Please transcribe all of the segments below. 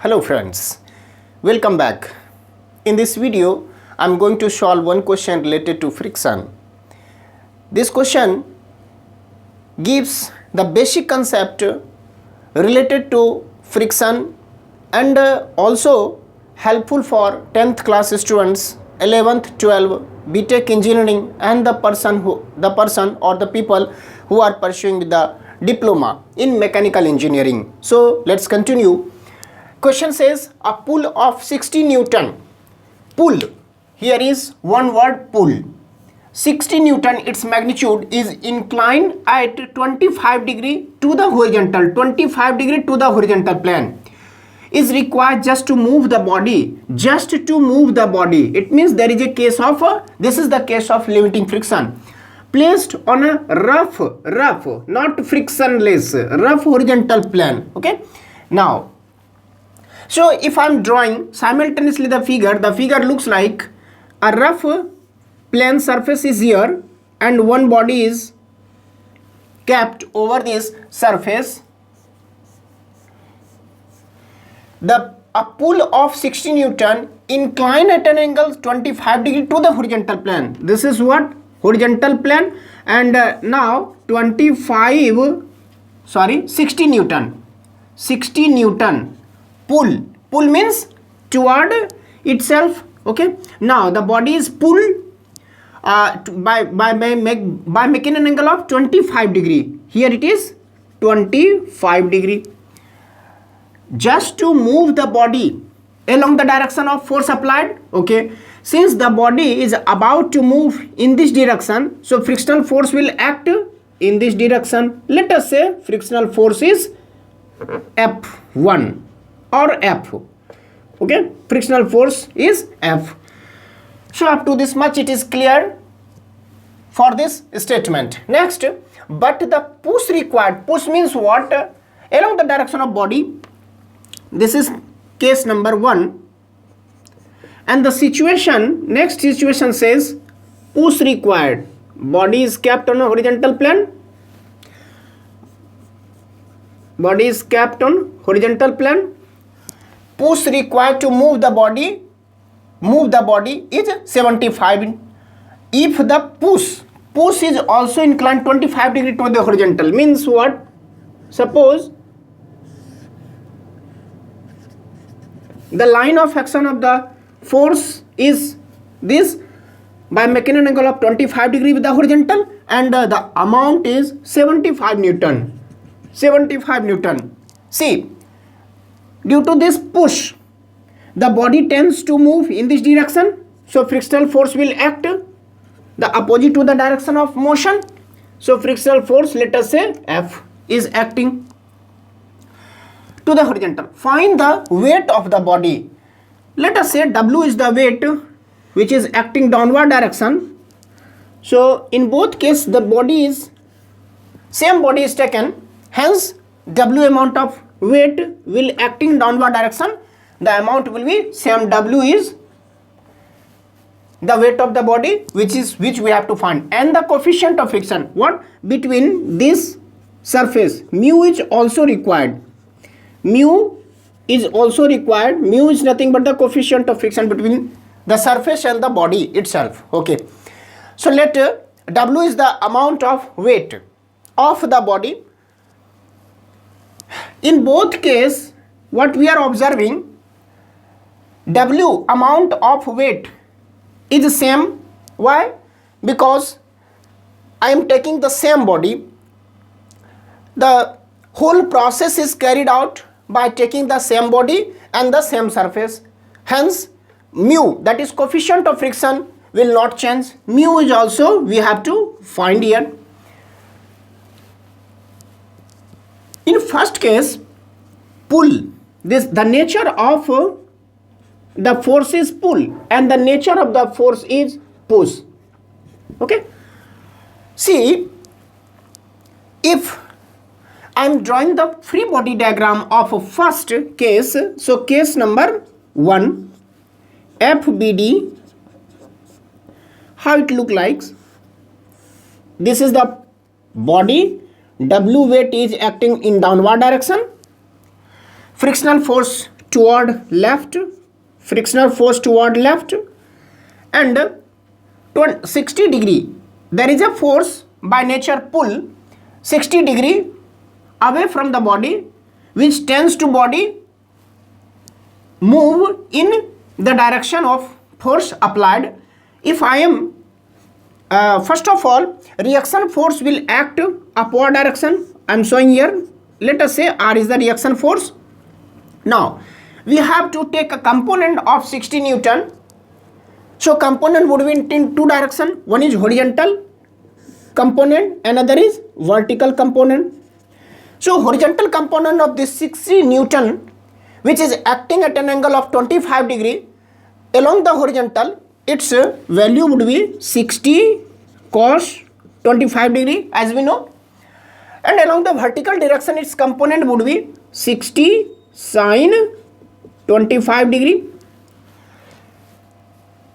Hello friends, welcome back. In this video, I am going to solve one question related to friction. This question gives the basic concept related to friction and also helpful for 10th class students, 11th, 12th, BTech engineering and the person or the people who are pursuing the diploma in mechanical engineering. So let's continue. Question says a pull of 60 Newton. Pull. Here is one word, pull. 60 Newton, its magnitude is inclined at 25 degree to the horizontal, 25 degree to the horizontal plane. Is required just to move the body, just to move the body. It means there is a case of, this is the case of limiting friction. Placed on a rough, not frictionless, rough horizontal plane. Okay. Now, so if I am drawing simultaneously the figure looks like a rough plane surface is here and one body is kept over this surface. A pull of 60 Newton inclined at an angle 25 degree to the horizontal plane. This is what? Horizontal plane. And now 60 Newton. 60 Newton. Pull means toward itself. Okay, now the body is pulled by making an angle of 25 degree. Here it is 25 degree. Just to move the body along the direction of force applied. Okay, since the body is about to move in this direction, so frictional force will act in this direction. Let us say frictional force is F1 or F. Okay, frictional force is F. So up to this much it is clear for this statement. Next, but the push required, push means what? Along the direction of body. This is case number 1. And the situation, next situation says push required. Body is kept on a horizontal plane. Body is kept on horizontal plane. Push required to move the body is 75. If the push is also inclined 25 degree to the horizontal, means what? Suppose the line of action of the force is this, by making an angle of 25 degree with the horizontal, and the amount is 75 Newton. 75 Newton. See, due to this push, the body tends to move in this direction. So frictional force will act the opposite to the direction of motion. So frictional force, let us say F, is acting to the horizontal. Find the weight of the body. Let us say W is the weight which is acting downward direction. So in both cases the body is, same body is taken, hence W amount of weight will acting downward direction. The amount will be same. W is the weight of the body which we have to find, and the coefficient of friction, what? Between this surface, mu is also required. Mu is also required. Mu is nothing but the coefficient of friction between the surface and the body itself. Okay, so let W is the amount of weight of the body. In both cases, what we are observing, W amount of weight is the same. Why? Because I am taking the same body. The whole process is carried out by taking the same body and the same surface. Hence, mu, that is coefficient of friction, will not change. Mu is also we have to find here. In first case, pull. The nature of the force is pull and the nature of the force is push. Okay. See, if I am drawing the free body diagram of first case, so case number 1, FBD, how it look like? This is the body, W weight is acting in downward direction, frictional force toward left, frictional force toward left, and 60 degree, there is a force by nature pull 60 degree away from the body, which tends to body move in the direction of force applied. If I am first of all, reaction force will act upward direction. I am showing here. Let us say R is the reaction force. Now we have to take a component of 60 Newton. So component would be in two directions. One is horizontal component, another is vertical component. So horizontal component of this 60 Newton, which is acting at an angle of 25 degree along the horizontal, its value would be 60 cos 25 degree, as we know, and along the vertical direction its component would be 60 sin 25 degree.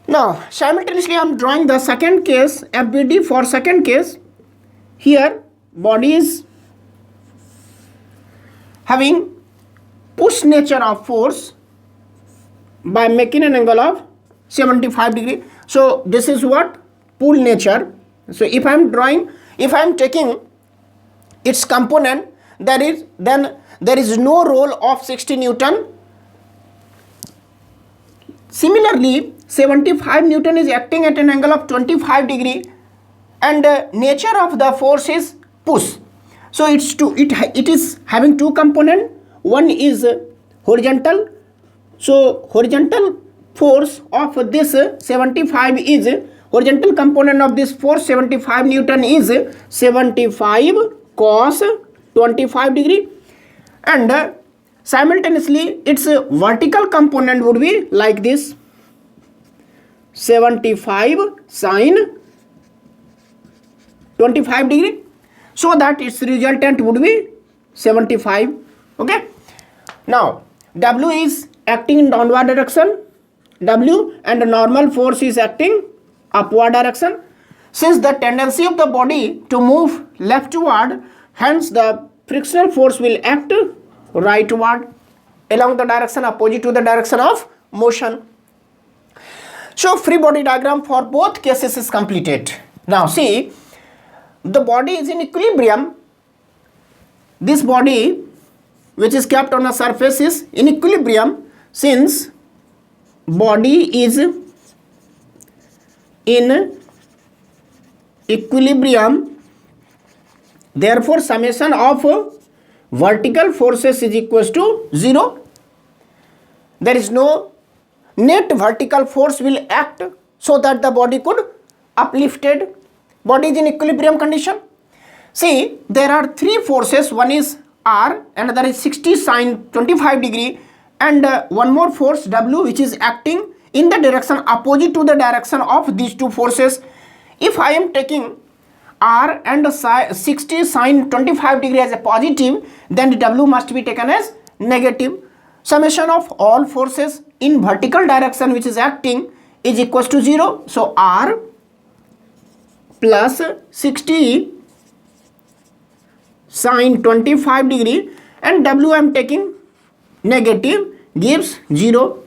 Now simultaneously I am drawing the second case, FBD for second case. Here body is having push nature of force by making an angle of 75 degree. So this is what pull nature. So if I am drawing, if I am taking its component, then there is no role of 60 Newton. Similarly 75 Newton is acting at an angle of 25 degree, and nature of the force is push. So it is having two component. One is horizontal. So horizontal force of this 75 is horizontal component of this force 75 Newton is 75 cos 25 degree, and simultaneously its vertical component would be like this, 75 sin 25 degree, so that its resultant would be 75. Okay. Now W is acting in downward direction, W, and the normal force is acting upward direction. Since the tendency of the body to move leftward, hence the frictional force will act rightward along the direction opposite to the direction of motion. So free body diagram for both cases is completed. Now see, the body is in equilibrium. This body which is kept on the surface is in equilibrium. Since body is in equilibrium, therefore summation of vertical forces is equals to 0. There is no net vertical force will act so that the body could uplifted. Body is in equilibrium condition. See, there are three forces. One is R, another is 60 sin 25 degree, and one more force W, which is acting in the direction opposite to the direction of these two forces. If I am taking R and 60 sin 25 degree as a positive, then W must be taken as negative. Summation of all forces in vertical direction which is acting is equals to 0. So R plus 60 sin 25 degree and W I am taking negative gives 0.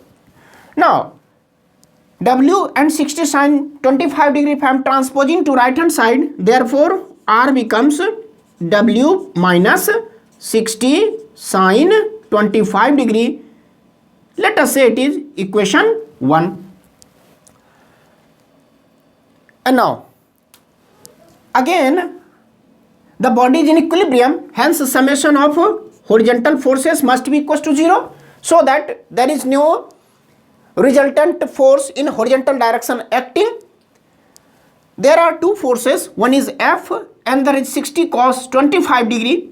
Now W and 60 sin 25 degree if I am transposing to right hand side, therefore R becomes W minus 60 sin 25 degree. Let us say it is equation 1. And now again the body is in equilibrium, hence summation of horizontal forces must be equals to 0, so that there is no resultant force in horizontal direction acting. There are two forces, one is F and there is 60 cos 25 degree,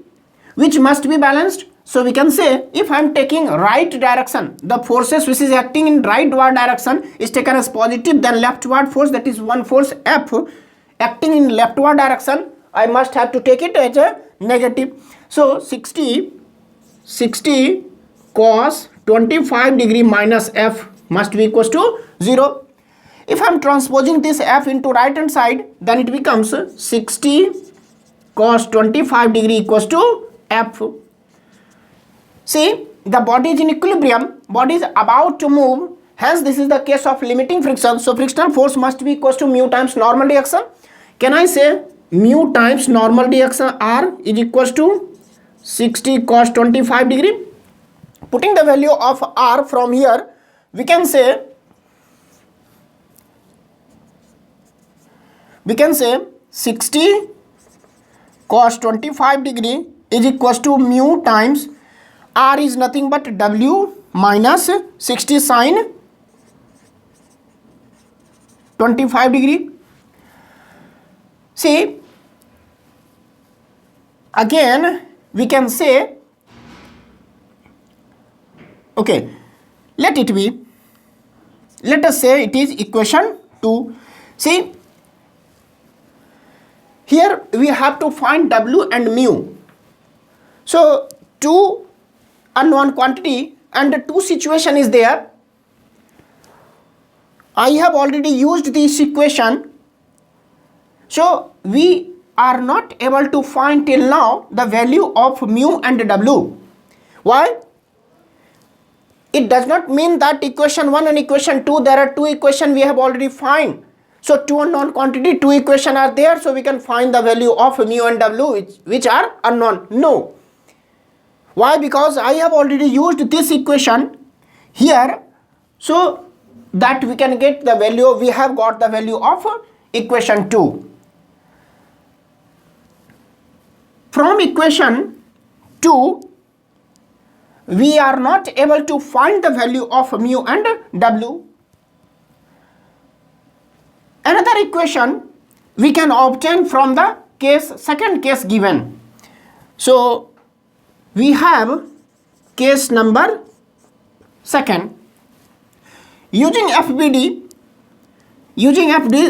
which must be balanced. So we can say if I am taking right direction, the forces which is acting in rightward direction is taken as positive, then leftward force, that is one force F acting in leftward direction, I must have to take it as a negative. So 60 cos 25 degree minus F must be equals to 0. If I am transposing this F into right hand side, then it becomes 60 cos 25 degree equals to F. See, the body is in equilibrium, body is about to move, hence this is the case of limiting friction. So frictional force must be equals to mu times normal direction. Can I say mu times normal direction R is equals to 60 cos 25 degree? Putting the value of R from here, we can say 60 cos 25 degree is equals to mu times R is nothing but W minus 60 sin 25 degree. See, again we can say, okay, let us say it is equation 2. See, here we have to find W and mu. So two unknown quantity and two situation is there. I have already used this equation. So we are not able to find till now the value of mu and W. Why? It does not mean that equation 1 and equation 2, there are two equations we have already find. So two unknown quantity, two equations are there, so we can find the value of mu and W which are unknown. No. Why? Because I have already used this equation here, so that we can get the value, we have got the value of equation 2. From equation 2, we are not able to find the value of mu and W. Another equation we can obtain from the second case given. So we have case number 2. Using FBD,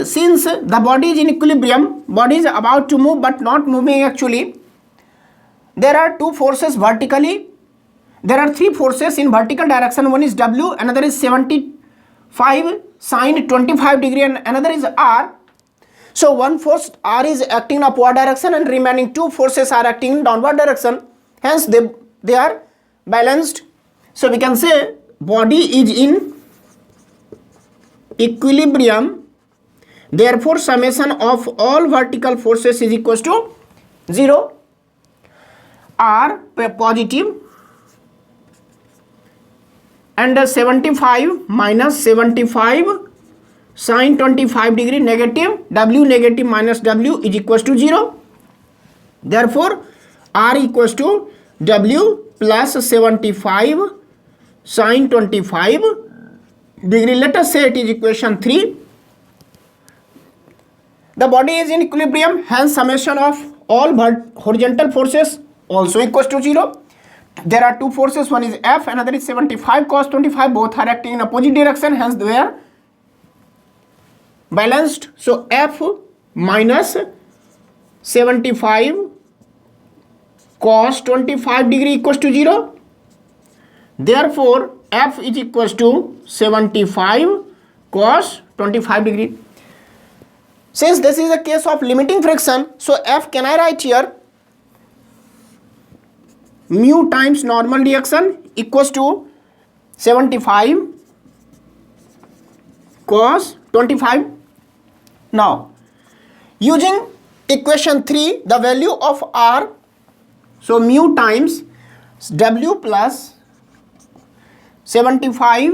since the body is in equilibrium, body is about to move but not moving actually, there are two forces vertically, there are three forces in vertical direction. One is W, another is 75 sin 25 degree and another is R. So one force R is acting in upward direction and remaining two forces are acting in downward direction, hence they are balanced. So we can say body is in equilibrium, therefore summation of all vertical forces is equals to 0. R positive and 75 minus 75 sin 25 degree negative, W negative minus W is equals to 0. Therefore R equals to W plus 75 sin 25 degree. Let us say it is equation 3. The body is in equilibrium, hence summation of all horizontal forces also equals to 0. There are two forces, one is F, another is 75 cos 25, both are acting in opposite direction, hence they are balanced. So F minus 75 cos 25 degree equals to 0. Therefore F is equals to 75 cos 25 degree. Since this is a case of limiting friction, so F can I write here mu times normal reaction equals to 75 cos 25. Now using equation 3, the value of R, so mu times W plus 75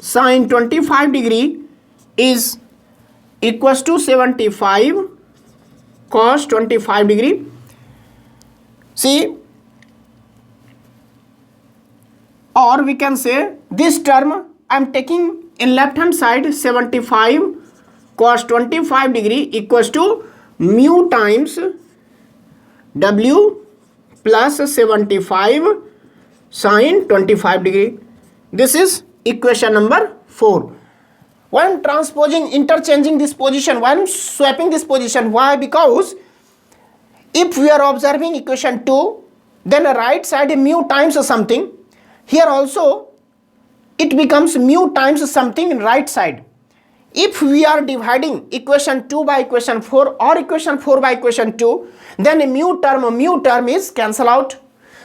sin 25 degree is equals to 75 cos 25 degree. See, or we can say this term I am taking in left hand side, 75 cos 25 degree equals to mu times W plus 75 sin 25 degree. This is equation number 4. Why I am transposing, interchanging this position, why I am swapping this position? Why? Because if we are observing equation 2, then right side mu times something, here also it becomes mu times something in right side. If we are dividing equation 2 by equation 4 or equation 4 by equation 2, then mu term is cancel out.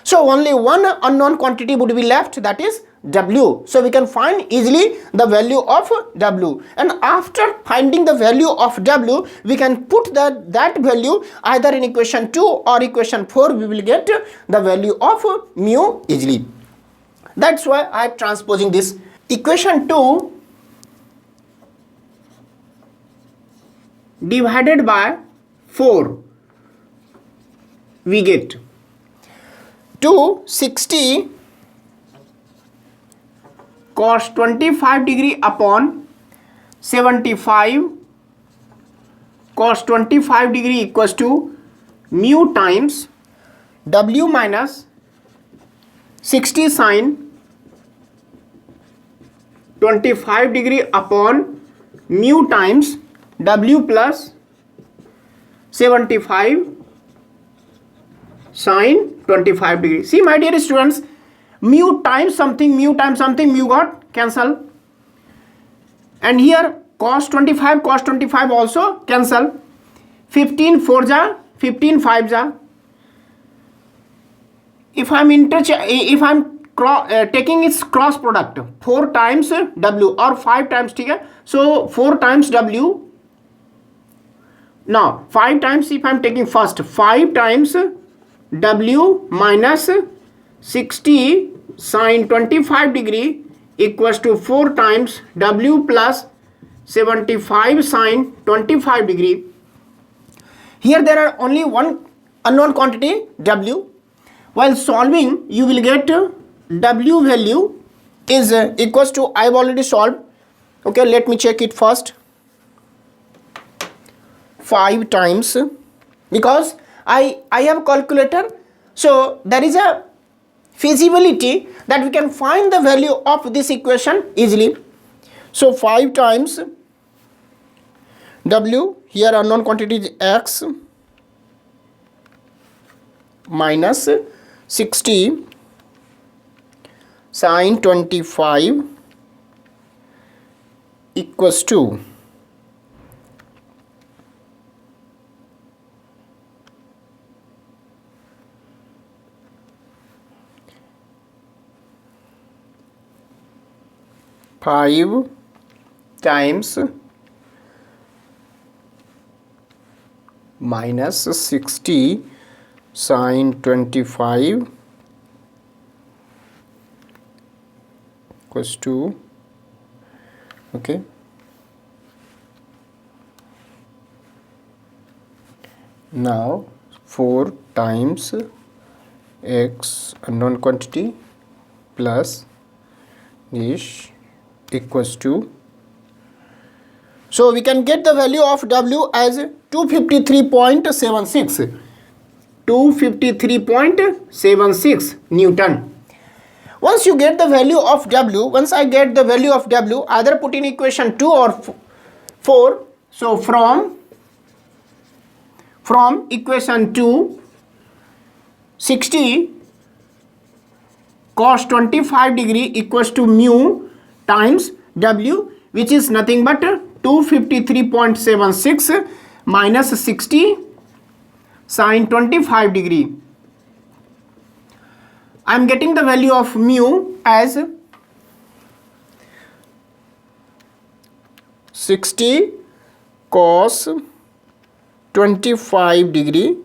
So only one unknown quantity would be left, that is W. So we can find easily the value of W, and after finding the value of W, we can put that value either in equation 2 or equation 4. We will get the value of mu easily. That's why I am transposing this. Equation 2 divided by 4, we get 260 cos 25 degree upon 75 cos 25 degree equals to mu times W minus 60 sin 25 degree upon mu times W plus 75 sin 25 degree. See my dear students, mu times something, mu got cancel, and here cos 25 also cancel. 15 4 ja, 15 5 ja. If I'm taking its cross product, 4 times W or 5 times, so 4 times W. Now 5 times, if I'm taking first 5 times W minus 60 sin 25 degree equals to 4 times W plus 75 sin 25 degree. Here there are only one unknown quantity, W. While solving, you will get W value is equals to, I have already solved. Okay, let me check it first. 5 times, because I have calculator, so there is a feasibility that we can find the value of this equation easily. So 5 times W, here unknown quantity is X, minus 60 sin 25 equals to 5 times minus 60 sin 25 equals to, okay, now 4 times X unknown quantity plus this equals to, so we can get the value of W as 253.76 Newton. Once you get the value of W, once I get the value of W, either put in equation 2 or 4. So from equation 2, 60 cos 25 degree equals to mu times W, which is nothing but 253.76 minus 60 sin 25 degree. I am getting the value of mu as 60 cos 25 degree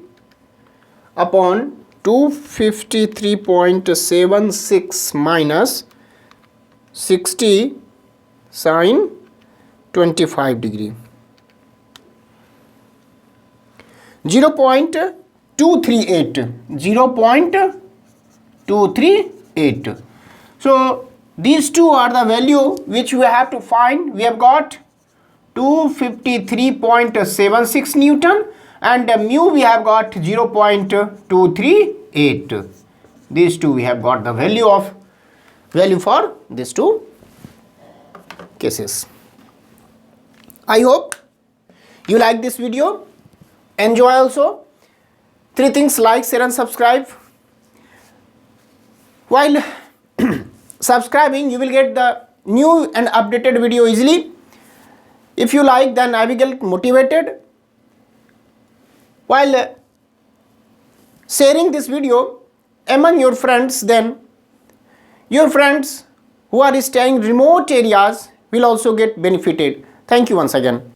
upon 253.76 minus 60 sin 25 degree. 0.238. So these two are the value which we have to find. We have got 253.76 Newton and mu we have got 0.238. These two we have got the value for these two cases. I hope you like this video. Enjoy also. 3 things: like, share and subscribe. While subscribing, you will get the new and updated video easily. If you like, then I will get motivated. While sharing this video, among your friends, then your friends who are staying remote areas will also get benefited. Thank you once again.